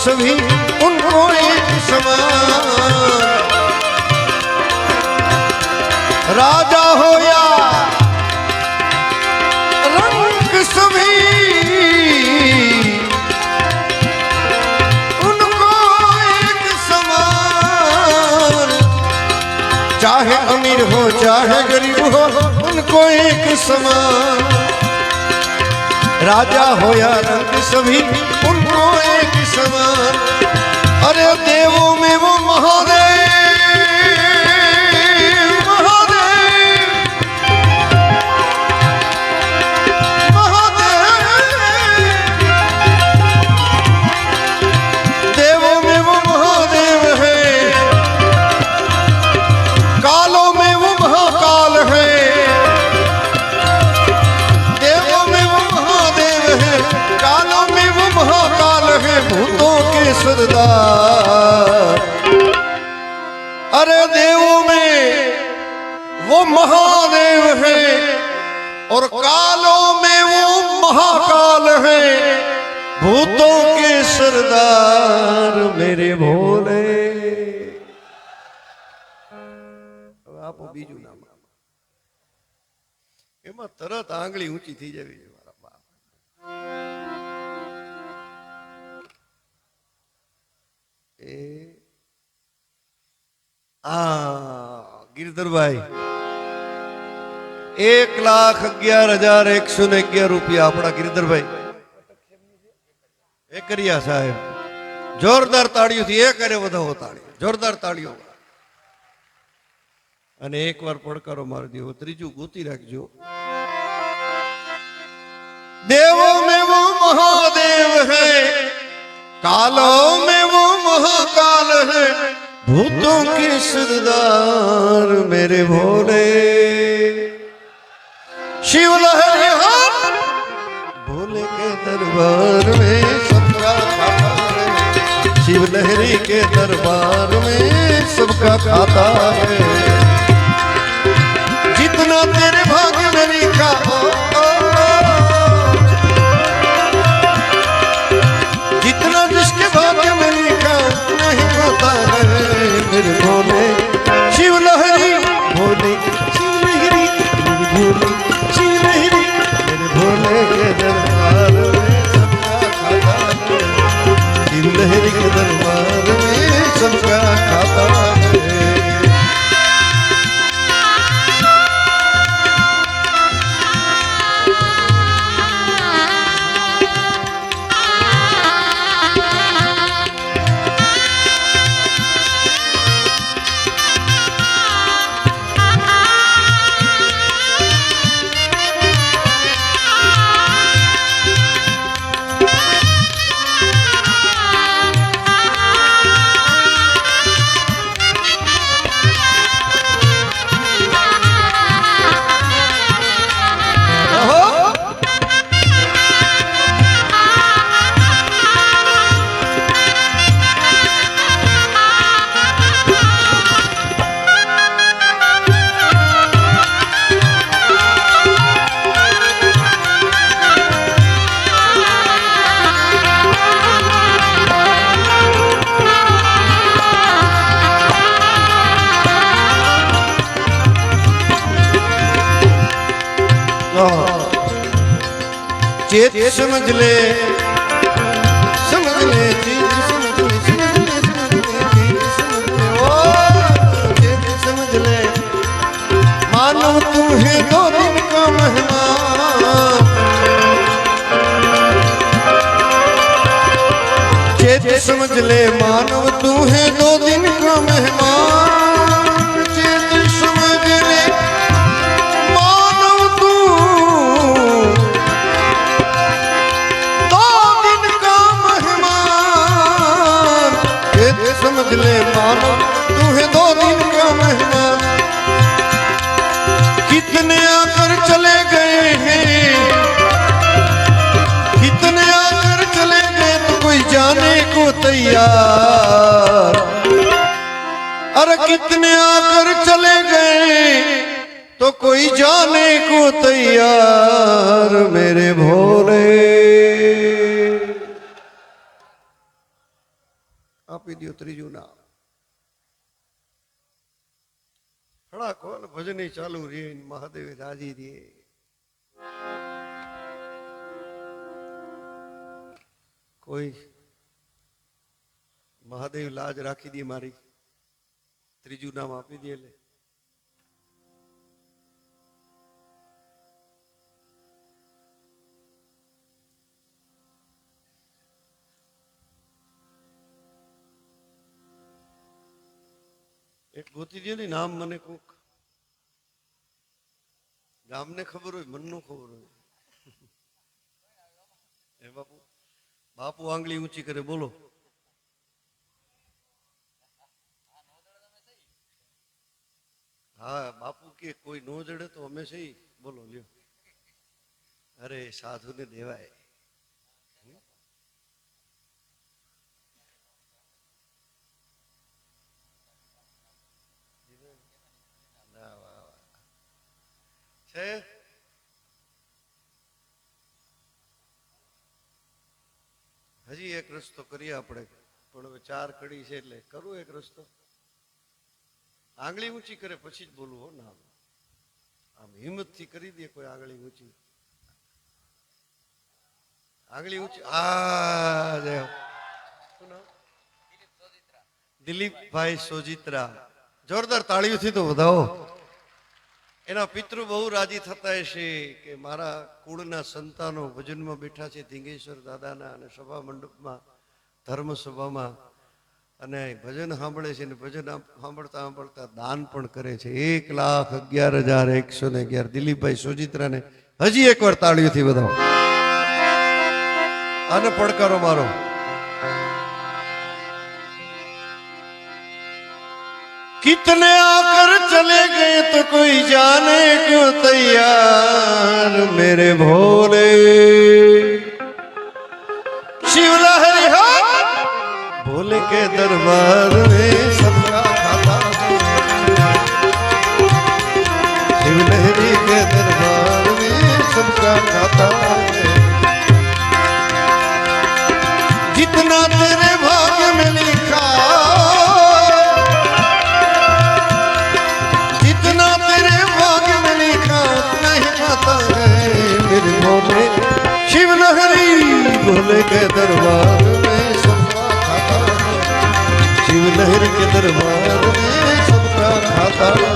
सभी उनको एक समान। राजा हो या रंग सभी उनको एक समान। चाहे अमीर हो चाहे गरीब हो उनको एक समान। राजा हो या रंग सभी उनको एक समान। अरे देवों में वो महादेव महादेव महादेव। देवों में वो महादेव है, कालों में वो महाकाल है। कालों में वो महाकाल है, भूतों के सरदार। अरे देवों में वो महादेव है और कालों में वो महाकाल है, भूतों के सरदार मेरे भोले। आप बीजू नाम एमा तरत आंगળી ઊંચી થઈ જવી છે મારા બાપ। गिरधर भाई 1,11,111 रुपया अपना गिरधर भाई एक करिया साहेब जोरदार ताड़ियों थी एक करे વધાવો તાળી જોરદાર તાળીઓ। અને એકવાર પડકારો મારી દો, ત્રીજું ગોતી રાખજો। देवों में वो महादेव है, कालों में वो महाकाल है, भूतों के सरदार मेरे भोले। शिव लहरी हाथ भोले के दरबार में सबका खाता है। शिव लहरी के दरबार में सबका खाता है। जितना तेरे भाग्य में लिखा हो, जितना जिसके भाग्य में लिखा नहीं होता है मेरे भोले। शिव लहरी भोले, शिव लहरी भोले, शिव लहरी मेरे भोले के दरबार में सबका खाता है। शिव लहरी के दरबार में सबका खाता है। चेत समझ ले, समझ ले, चेत समझ ले, समझ ले, समझ ले, चेत समझ ले, ओ चेत समझ ले। मानव तुम है 2 दिन का मेहमान। चेत समझ ले, मानव तू है 2 दिन का मेहमान। चेत समझ ले, मानव तू 2 दिन का मेहमान। चेत समझ ले, मानव तू है 2 दिन का मेहमान। कितने आकर चले गए हैं, कितने आकर चले गए तो कोई जाने को तैयार। अरे कितने आकर चले गए तो कोई जाने को तैयार मेरे भोले। આપી દો ત્રીજું નામ. ખડા કોલ ભજની ચાલુ રે મહાદેવ રાજી રે. કોઈ મહાદેવ લાજ રાખી દે મારી, ત્રીજું નામ આપી દે. એટલે એક ગોતી દે ને નામ, મને કોક ગામને ખબર હોય, મનનું ખબર હોય. એ બાપુ, બાપુ આંગળી ઊંચી કરે, બોલો. હા બાપુ કે કોઈ નો જડે તો અમે સહી, બોલો લ્યો. અરે સાધુને દેવાય. ના વાહ વાહ. છે હજી એક રસ્તો કરીએ આપણે, પણ હવે 4 કડી છે એટલે કરું એક રસ્તો. આંગળી ઊંચી કરે પછી જ બોલવું હો નામ. આમ હિંમતથી કરી દે કોઈ આંગળી ઊંચી. આંગળી ઊંચી. આ જય. શું નામ? દિલીપભાઈ સોજિત્રા. જોરદાર તાળીઓથી તો વધાવો. એના પિતૃ બહુ રાજી થતા હશે કે મારા કુળના સંતાનો ભજનમાં બેઠા છે ધીંગેશ્વર દાદાના, અને સભા મંડપમાં, ધર્મ સભામાં, અને ભજન સાંભળે છે. અને ભજન સાંભળતા સાંભળતા દાન પણ કરે છે. 1,11,111. દિલીપભાઈ સોજિત્રાને હજી એકવાર તાળીઓથી વધાવો. આને પડકારો મારો. कितने आकर चले गए तो कोई जाने क्यों तैयार मेरे भोले. शिव लहरी हो भोले के दरबार में सबका खाता है. शिव लहरी के दरबार में सबका खाता है. जितना तेरे भाग्य में लिखा, शिव लहरी भोले के दरबार में सबका खाता है. शिव लहरी के दरबार में सबका खाता है.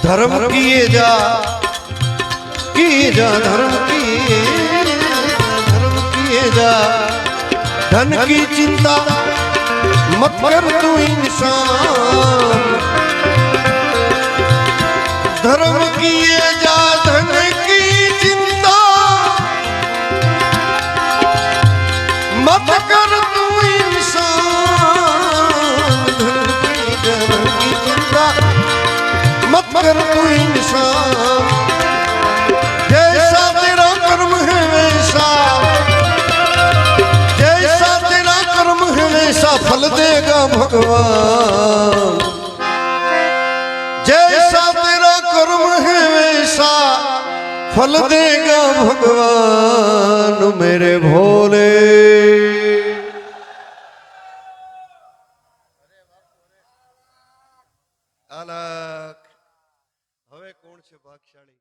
धर्म किए जा धर्म किए जा. धन की चिंता मत कर तू इंसान. धर्म किए जा धन की चिंता मत कर तू इंसान. धर्म की चिंता मत कर तू इंसान. जैसा तेरा कर्म है वैसा, जैसा तेरा कर्म है वैसा फल देगा भगवान. जैसा तेरा कर्म है वैसा फल देगा भगवान मेरे भोले. अलग હવે કોણ છે ભાગશાળી?